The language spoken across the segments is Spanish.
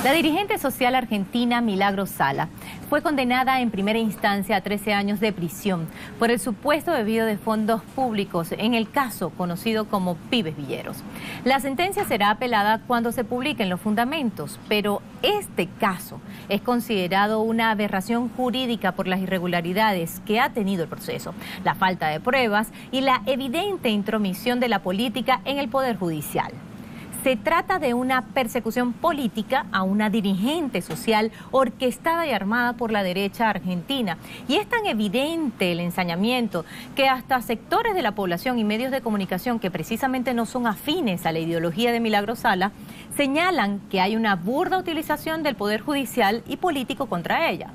La dirigente social argentina Milagros Sala fue condenada en primera instancia a 13 años de prisión por el supuesto desvío de fondos públicos en el caso conocido como Pibes Villeros. La sentencia será apelada cuando se publiquen los fundamentos, pero este caso es considerado una aberración jurídica por las irregularidades que ha tenido el proceso, la falta de pruebas y la evidente intromisión de la política en el Poder Judicial. Se trata de una persecución política a una dirigente social orquestada y armada por la derecha argentina. Y es tan evidente el ensañamiento que hasta sectores de la población y medios de comunicación que precisamente no son afines a la ideología de Milagros Sala señalan que hay una burda utilización del Poder Judicial y político contra ella.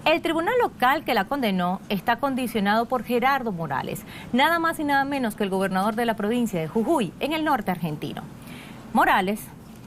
El tribunal local que la condenó está condicionado por Gerardo Morales, nada más y nada menos que el gobernador de la provincia de Jujuy, en el norte argentino. Morales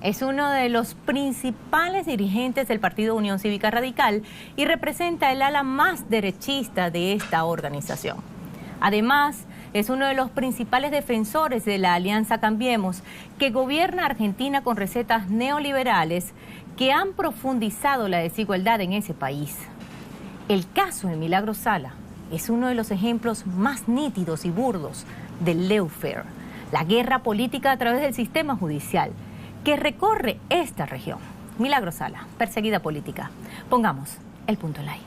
es uno de los principales dirigentes del Partido Unión Cívica Radical y representa el ala más derechista de esta organización. Además, es uno de los principales defensores de la Alianza Cambiemos, que gobierna Argentina con recetas neoliberales que han profundizado la desigualdad en ese país. El caso de Milagros Sala es uno de los ejemplos más nítidos y burdos del lawfare, la guerra política a través del sistema judicial que recorre esta región. Milagros Sala, perseguida política. Pongamos el punto en la I.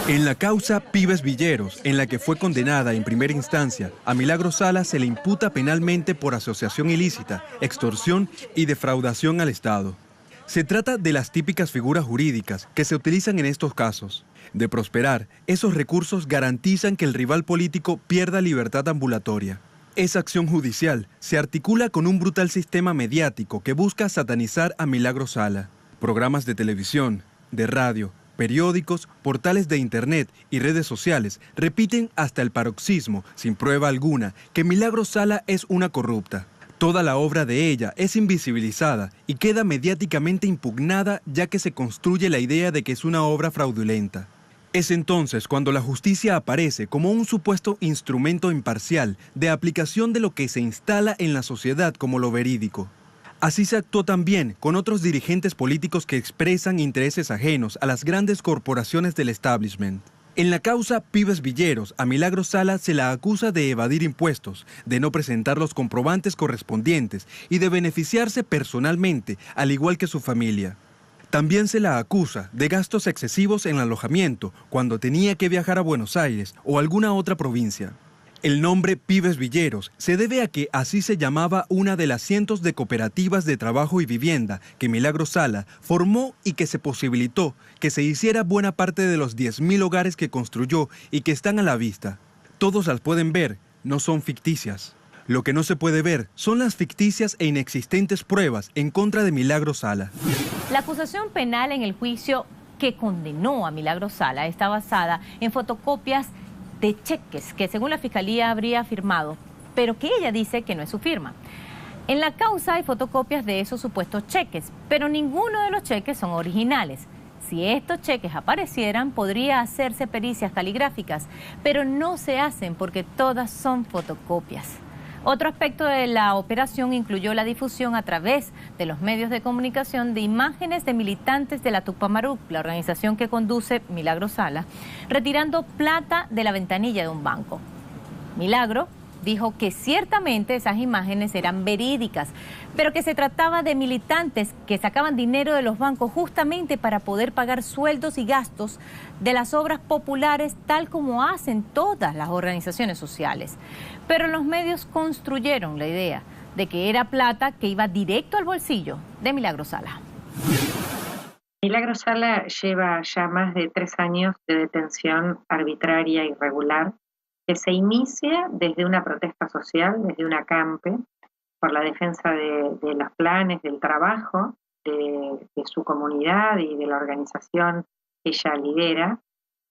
En la causa Pibes Villeros, en la que fue condenada en primera instancia, a Milagros Sala se le imputa penalmente por asociación ilícita, extorsión y defraudación al Estado. Se trata de las típicas figuras jurídicas que se utilizan en estos casos. De prosperar, esos recursos garantizan que el rival político pierda libertad ambulatoria. Esa acción judicial se articula con un brutal sistema mediático que busca satanizar a Milagros Sala. Programas de televisión, de radio, periódicos, portales de internet y redes sociales repiten hasta el paroxismo, sin prueba alguna, que Milagros Sala es una corrupta. Toda la obra de ella es invisibilizada y queda mediáticamente impugnada, ya que se construye la idea de que es una obra fraudulenta. Es entonces cuando la justicia aparece como un supuesto instrumento imparcial de aplicación de lo que se instala en la sociedad como lo verídico. Así se actuó también con otros dirigentes políticos que expresan intereses ajenos a las grandes corporaciones del establishment. En la causa Pibes Villeros, a Milagros Sala se la acusa de evadir impuestos, de no presentar los comprobantes correspondientes y de beneficiarse personalmente, al igual que su familia. También se la acusa de gastos excesivos en alojamiento cuando tenía que viajar a Buenos Aires o alguna otra provincia. El nombre Pibes Villeros se debe a que así se llamaba una de las cientos de cooperativas de trabajo y vivienda que Milagros Sala formó y que se posibilitó que se hiciera buena parte de los 10.000 hogares que construyó y que están a la vista. Todos las pueden ver, no son ficticias. Lo que no se puede ver son las ficticias e inexistentes pruebas en contra de Milagros Sala. La acusación penal en el juicio que condenó a Milagros Sala está basada en fotocopias de cheques que según la Fiscalía habría firmado, pero que ella dice que no es su firma. En la causa hay fotocopias de esos supuestos cheques, pero ninguno de los cheques son originales. Si estos cheques aparecieran, podría hacerse pericias caligráficas, pero no se hacen porque todas son fotocopias. Otro aspecto de la operación incluyó la difusión a través de los medios de comunicación de imágenes de militantes de la Tupamaruc, la organización que conduce Milagros Sala, retirando plata de la ventanilla de un banco. Milagro dijo que ciertamente esas imágenes eran verídicas, pero que se trataba de militantes que sacaban dinero de los bancos justamente para poder pagar sueldos y gastos de las obras populares, tal como hacen todas las organizaciones sociales. Pero los medios construyeron la idea de que era plata que iba directo al bolsillo de Milagros Sala. Milagros Sala lleva ya más de 3 años de detención arbitraria e irregular, que se inicia desde una protesta social, desde un acampe, por la defensa de los planes, del trabajo, de su comunidad y de la organización que ella lidera,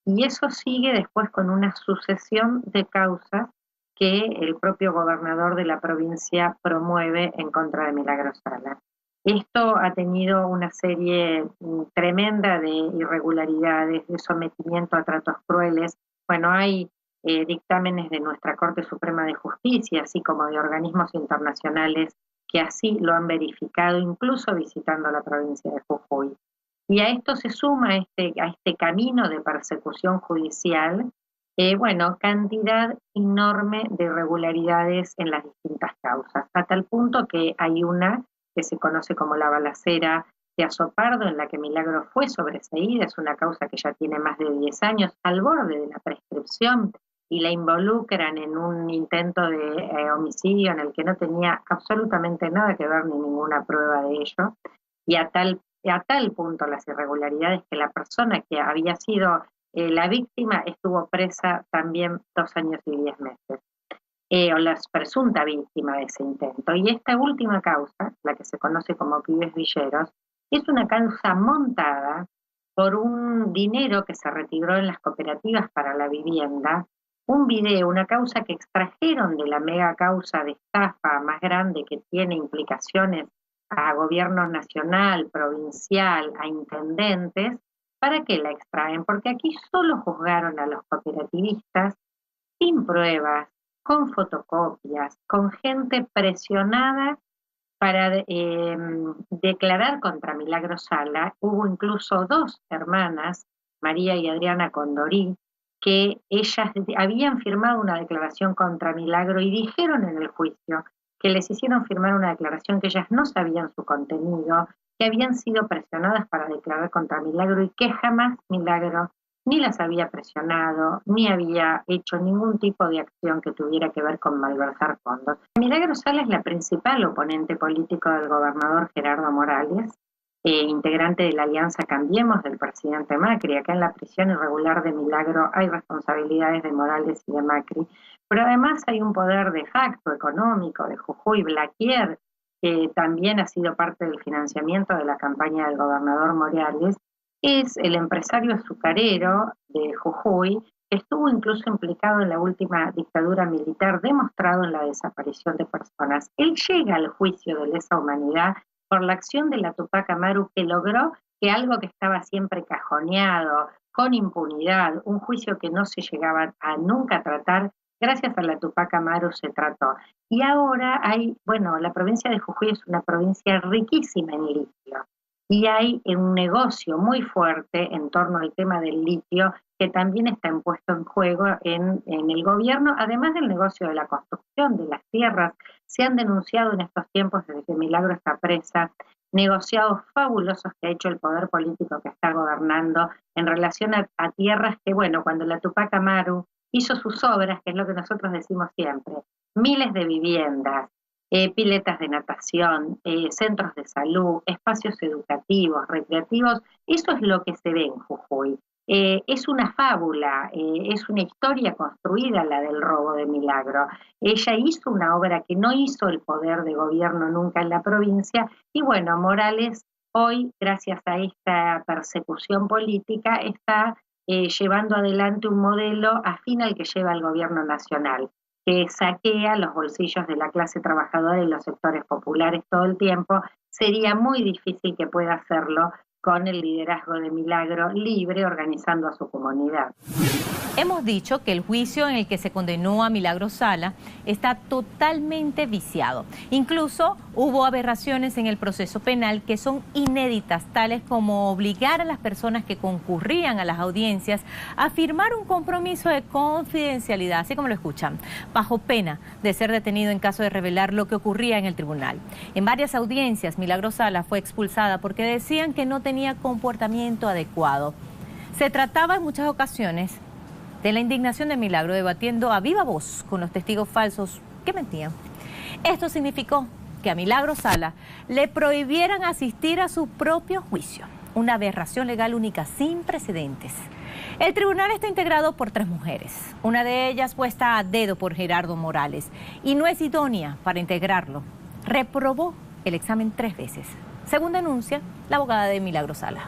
y eso sigue después con una sucesión de causas que el propio gobernador de la provincia promueve en contra de Milagro Sala. Esto ha tenido una serie tremenda de irregularidades, de sometimiento a tratos crueles. Bueno, hay dictámenes de nuestra Corte Suprema de Justicia, así como de organismos internacionales que así lo han verificado, incluso visitando la provincia de Jujuy. Y a esto se suma a este camino de persecución judicial, cantidad enorme de irregularidades en las distintas causas, a tal punto que hay una que se conoce como la balacera de Azopardo, en la que Milagro fue sobreseída. Es una causa que ya tiene más de 10 años, al borde de la prescripción, y la involucran en un intento de homicidio en el que no tenía absolutamente nada que ver ni ninguna prueba de ello, y a tal punto las irregularidades que la persona que había sido la víctima estuvo presa también 2 años y 10 meses. O la presunta víctima de ese intento. Y esta última causa, la que se conoce como Pibes Villeros, es una causa montada por un dinero que se retiró en las cooperativas para la vivienda, un video, una causa que extrajeron de la mega causa de estafa más grande que tiene implicaciones a gobierno nacional, provincial, a intendentes. ¿Para qué la extraen? Porque aquí solo juzgaron a los cooperativistas sin pruebas, con fotocopias, con gente presionada para declarar contra Milagro Sala. Hubo incluso 2 hermanas, María y Adriana Condorí, que ellas habían firmado una declaración contra Milagro y dijeron en el juicio que les hicieron firmar una declaración que ellas no sabían su contenido, que habían sido presionadas para declarar contra Milagro y que jamás Milagro ni las había presionado, ni había hecho ningún tipo de acción que tuviera que ver con malversar fondos. Milagro Sala es la principal oponente político del gobernador Gerardo Morales, integrante de la Alianza Cambiemos del presidente Macri. Acá en la prisión irregular de Milagro hay responsabilidades de Morales y de Macri, pero además hay un poder de facto económico de Jujuy. Blaquier, que también ha sido parte del financiamiento de la campaña del gobernador Morales, es el empresario azucarero de Jujuy, que estuvo incluso implicado en la última dictadura militar, demostrado en la desaparición de personas. Él llega al juicio de lesa humanidad por la acción de la Tupac Amaru, que logró que algo que estaba siempre cajoneado, con impunidad, un juicio que no se llegaba a nunca tratar, gracias a la Tupac Amaru se trató. Y ahora la provincia de Jujuy es una provincia riquísima en litio. Y hay un negocio muy fuerte en torno al tema del litio que también está puesto en juego en el gobierno, además del negocio de la construcción de las tierras. Se han denunciado en estos tiempos, desde que Milagro está presa, negociados fabulosos que ha hecho el poder político que está gobernando en relación a tierras que, cuando la Tupac Amaru hizo sus obras, que es lo que nosotros decimos siempre, miles de viviendas, piletas de natación, centros de salud, espacios educativos, recreativos, eso es lo que se ve en Jujuy. Es una fábula, es una historia construida la del robo de Milagro. Ella hizo una obra que no hizo el poder de gobierno nunca en la provincia, y Morales hoy, gracias a esta persecución política, está llevando adelante un modelo afín al que lleva el gobierno nacional, que saquea los bolsillos de la clase trabajadora y los sectores populares todo el tiempo. Sería muy difícil que pueda hacerlo con el liderazgo de Milagro libre, organizando a su comunidad. Hemos dicho que el juicio en el que se condenó a Milagro Sala está totalmente viciado. Incluso hubo aberraciones en el proceso penal que son inéditas, tales como obligar a las personas que concurrían a las audiencias a firmar un compromiso de confidencialidad, así como lo escuchan, bajo pena de ser detenido en caso de revelar lo que ocurría en el tribunal. En varias audiencias, Milagro Sala fue expulsada porque decían que no tenía comportamiento adecuado. Se trataba en muchas ocasiones de la indignación de Milagro, debatiendo a viva voz con los testigos falsos que mentían. Esto significó que a Milagro Sala le prohibieran asistir a su propio juicio, una aberración legal única sin precedentes. El tribunal está integrado por 3 mujeres, una de ellas puesta a dedo por Gerardo Morales, y no es idónea para integrarlo. Reprobó el examen 3 veces, según denuncia la abogada de Milagro Sala.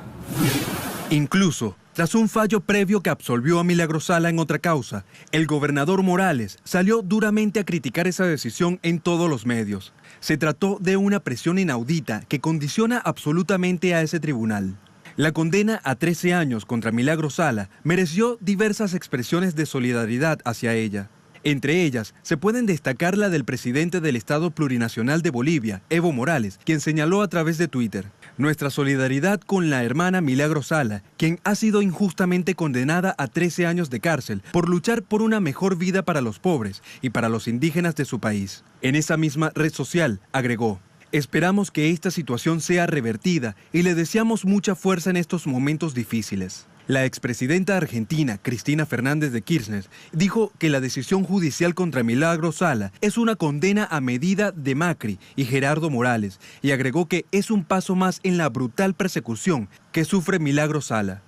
Incluso, tras un fallo previo que absolvió a Milagro Sala en otra causa, el gobernador Morales salió duramente a criticar esa decisión en todos los medios. Se trató de una presión inaudita que condiciona absolutamente a ese tribunal. La condena a 13 años contra Milagro Sala mereció diversas expresiones de solidaridad hacia ella. Entre ellas, se pueden destacar la del presidente del Estado Plurinacional de Bolivia, Evo Morales, quien señaló a través de Twitter: nuestra solidaridad con la hermana Milagro Sala, quien ha sido injustamente condenada a 13 años de cárcel por luchar por una mejor vida para los pobres y para los indígenas de su país. En esa misma red social, agregó: esperamos que esta situación sea revertida y le deseamos mucha fuerza en estos momentos difíciles. La expresidenta argentina, Cristina Fernández de Kirchner, dijo que la decisión judicial contra Milagro Sala es una condena a medida de Macri y Gerardo Morales, y agregó que es un paso más en la brutal persecución que sufre Milagro Sala.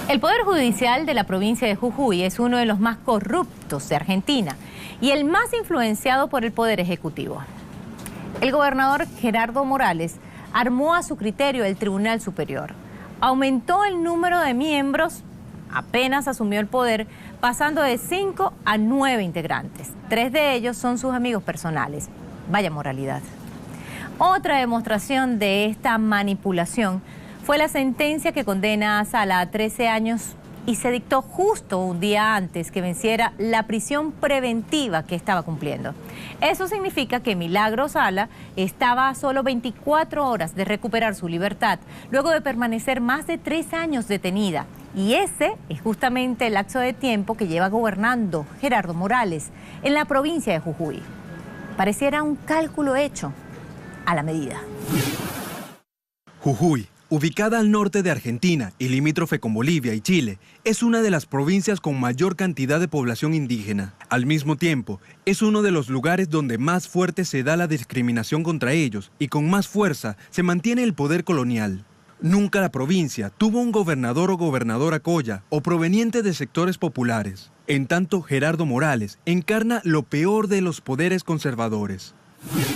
El Poder Judicial de la provincia de Jujuy es uno de los más corruptos de Argentina y el más influenciado por el Poder Ejecutivo. El gobernador Gerardo Morales armó a su criterio el Tribunal Superior. Aumentó el número de miembros apenas asumió el poder, pasando de 5 a 9 integrantes. 3 de ellos son sus amigos personales. Vaya moralidad. Otra demostración de esta manipulación fue la sentencia que condena a Sala a 13 años y se dictó justo un día antes que venciera la prisión preventiva que estaba cumpliendo. Eso significa que Milagro Sala estaba a solo 24 horas de recuperar su libertad, luego de permanecer más de 3 años detenida. Y ese es justamente el lapso de tiempo que lleva gobernando Gerardo Morales en la provincia de Jujuy. Pareciera un cálculo hecho a la medida. Jujuy, ubicada al norte de Argentina y limítrofe con Bolivia y Chile, es una de las provincias con mayor cantidad de población indígena. Al mismo tiempo, es uno de los lugares donde más fuerte se da la discriminación contra ellos y con más fuerza se mantiene el poder colonial. Nunca la provincia tuvo un gobernador o gobernadora colla o proveniente de sectores populares. En tanto, Gerardo Morales encarna lo peor de los poderes conservadores.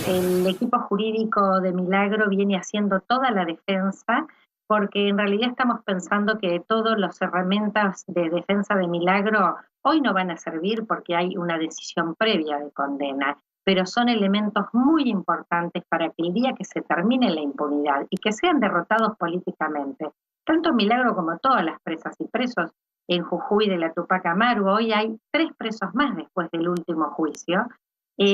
El equipo jurídico de Milagro viene haciendo toda la defensa porque en realidad estamos pensando que todas las herramientas de defensa de Milagro hoy no van a servir porque hay una decisión previa de condena, pero son elementos muy importantes para que el día que se termine la impunidad y que sean derrotados políticamente, tanto Milagro como todas las presas y presos en Jujuy de la Tupac Amaru, hoy hay 3 presos más después del último juicio,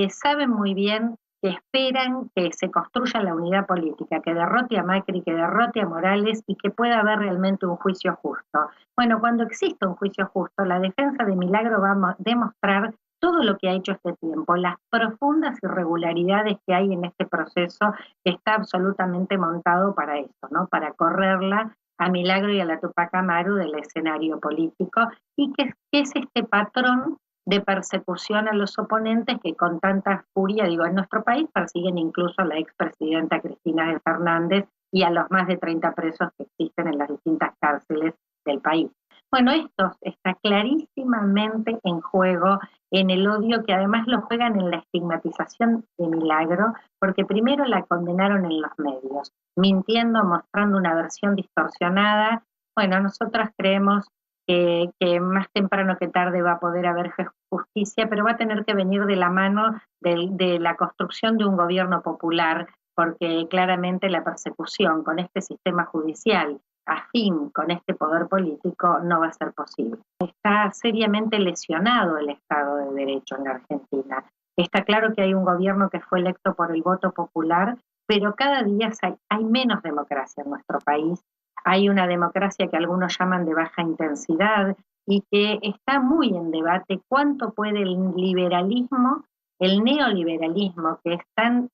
saben muy bien que esperan que se construya la unidad política, que derrote a Macri, que derrote a Morales y que pueda haber realmente un juicio justo. Bueno, cuando exista un juicio justo, la defensa de Milagro va a demostrar todo lo que ha hecho este tiempo, las profundas irregularidades que hay en este proceso que está absolutamente montado para eso, ¿no? Para correrla a Milagro y a la Tupac Amaru del escenario político y que es este patrón de persecución a los oponentes que con tanta furia, en nuestro país persiguen incluso a la expresidenta Cristina Fernández y a los más de 30 presos que existen en las distintas cárceles del país. Bueno, esto está clarísimamente en juego en el odio que además lo juegan en la estigmatización de Milagro, porque primero la condenaron en los medios, mintiendo, mostrando una versión distorsionada. Bueno, nosotras creemos que más temprano que tarde va a poder haber justicia, pero va a tener que venir de la mano de la construcción de un gobierno popular, porque claramente la persecución con este sistema judicial afín con este poder político no va a ser posible. Está seriamente lesionado el Estado de Derecho en la Argentina. Está claro que hay un gobierno que fue electo por el voto popular, pero cada día hay menos democracia en nuestro país. Hay una democracia que algunos llaman de baja intensidad y que está muy en debate cuánto puede el liberalismo, el neoliberalismo, que es tan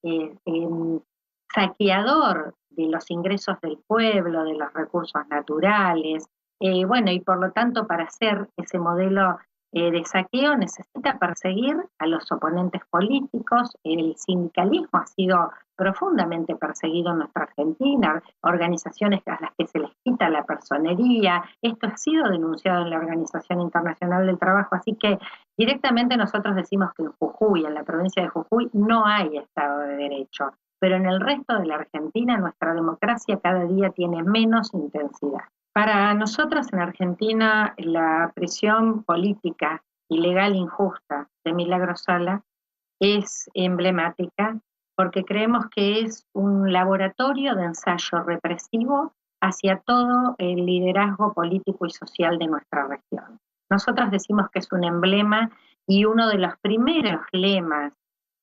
saqueador de los ingresos del pueblo, de los recursos naturales, y por lo tanto para hacer ese modelo de saqueo necesita perseguir a los oponentes políticos. El sindicalismo ha sido profundamente perseguido en nuestra Argentina, organizaciones a las que se les quita la personería. Esto ha sido denunciado en la Organización Internacional del Trabajo, así que directamente nosotros decimos que en Jujuy, en la provincia de Jujuy, no hay Estado de Derecho, pero en el resto de la Argentina nuestra democracia cada día tiene menos intensidad. Para nosotros en Argentina, la prisión política, ilegal, injusta de Milagros Sala es emblemática porque creemos que es un laboratorio de ensayo represivo hacia todo el liderazgo político y social de nuestra región. Nosotros decimos que es un emblema y uno de los primeros lemas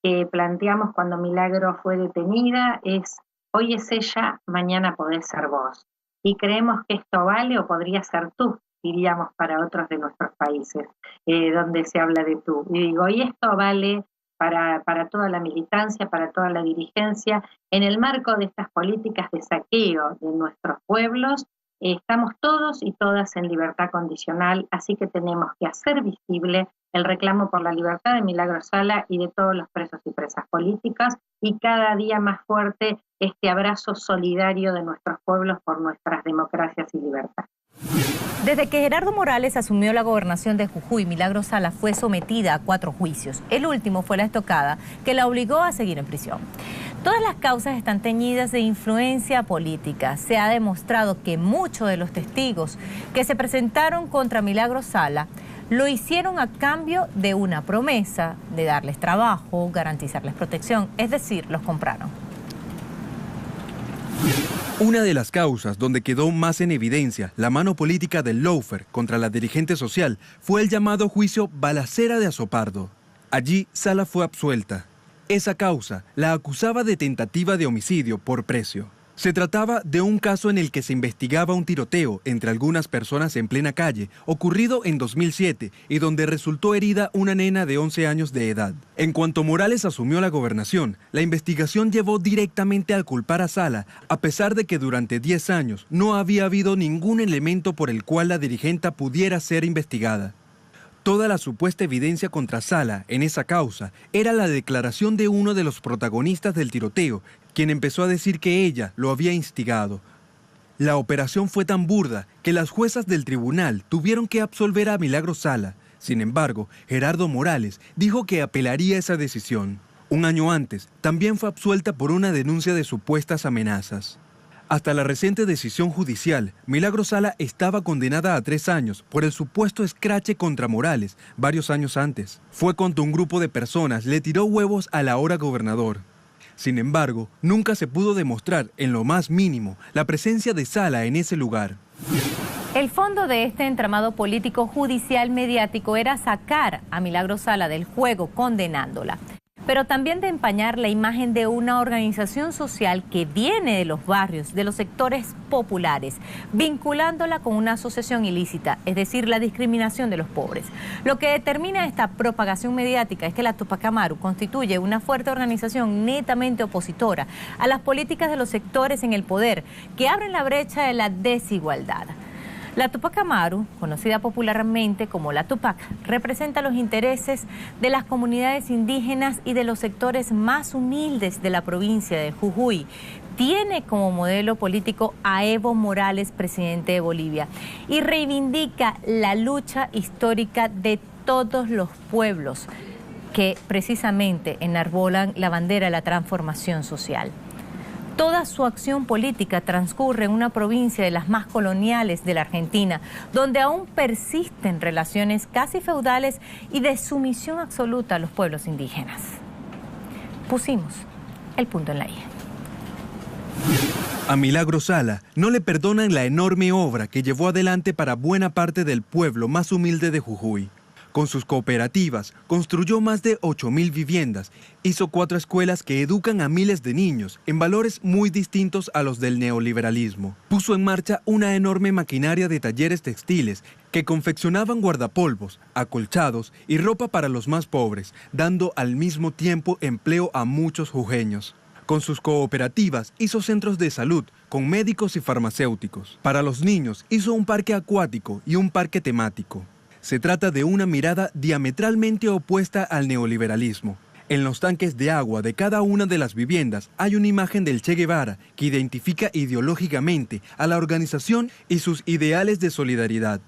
que planteamos cuando Milagro fue detenida es: hoy es ella, mañana podés ser vos. Y creemos que esto vale o podría ser tú, diríamos para otros de nuestros países, donde se habla de tú. Y digo, y esto vale para toda la militancia, para toda la dirigencia. En el marco de estas políticas de saqueo de nuestros pueblos, estamos todos y todas en libertad condicional, así que tenemos que hacer visible el reclamo por la libertad de Milagros Sala y de todos los presos y presas políticas, y cada día más fuerte este abrazo solidario de nuestros pueblos por nuestras democracias y libertad. Desde que Gerardo Morales asumió la gobernación de Jujuy, Milagros Sala fue sometida a 4 juicios. El último fue la estocada, que la obligó a seguir en prisión. Todas las causas están teñidas de influencia política. Se ha demostrado que muchos de los testigos que se presentaron contra Milagros Sala lo hicieron a cambio de una promesa de darles trabajo, garantizarles protección, es decir, los compraron. Una de las causas donde quedó más en evidencia la mano política del lawfare contra la dirigente social fue el llamado juicio Balacera de Azopardo. Allí Sala fue absuelta. Esa causa la acusaba de tentativa de homicidio por precio. Se trataba de un caso en el que se investigaba un tiroteo entre algunas personas en plena calle, ocurrido en 2007 y donde resultó herida una nena de 11 años de edad. En cuanto Morales asumió la gobernación, la investigación llevó directamente a culpar a Sala, a pesar de que durante 10 años no había habido ningún elemento por el cual la dirigente pudiera ser investigada. Toda la supuesta evidencia contra Sala en esa causa era la declaración de uno de los protagonistas del tiroteo, quien empezó a decir que ella lo había instigado. La operación fue tan burda que las juezas del tribunal tuvieron que absolver a Milagros Sala. Sin embargo, Gerardo Morales dijo que apelaría esa decisión. Un año antes, también fue absuelta por una denuncia de supuestas amenazas. Hasta la reciente decisión judicial, Milagros Sala estaba condenada a 3 años por el supuesto escrache contra Morales varios años antes. Fue cuando un grupo de personas le tiró huevos al ahora gobernador. Sin embargo, nunca se pudo demostrar en lo más mínimo la presencia de Sala en ese lugar. El fondo de este entramado político judicial mediático era sacar a Milagros Sala del juego condenándola, pero también de empañar la imagen de una organización social que viene de los barrios, de los sectores populares, vinculándola con una asociación ilícita, es decir, la discriminación de los pobres. Lo que determina esta propagación mediática es que la Tupac Amaru constituye una fuerte organización netamente opositora a las políticas de los sectores en el poder, que abren la brecha de la desigualdad. La Tupac Amaru, conocida popularmente como la Tupac, representa los intereses de las comunidades indígenas y de los sectores más humildes de la provincia de Jujuy. Tiene como modelo político a Evo Morales, presidente de Bolivia, y reivindica la lucha histórica de todos los pueblos que precisamente enarbolan la bandera de la transformación social. Toda su acción política transcurre en una provincia de las más coloniales de la Argentina, donde aún persisten relaciones casi feudales y de sumisión absoluta a los pueblos indígenas. Pusimos el punto en la I. A Milagros Sala no le perdonan la enorme obra que llevó adelante para buena parte del pueblo más humilde de Jujuy. Con sus cooperativas, construyó más de 8.000 viviendas, hizo 4 escuelas que educan a miles de niños en valores muy distintos a los del neoliberalismo. Puso en marcha una enorme maquinaria de talleres textiles que confeccionaban guardapolvos, acolchados y ropa para los más pobres, dando al mismo tiempo empleo a muchos jujeños. Con sus cooperativas hizo centros de salud con médicos y farmacéuticos. Para los niños hizo un parque acuático y un parque temático. Se trata de una mirada diametralmente opuesta al neoliberalismo. En los tanques de agua de cada una de las viviendas hay una imagen del Che Guevara que identifica ideológicamente a la organización y sus ideales de solidaridad.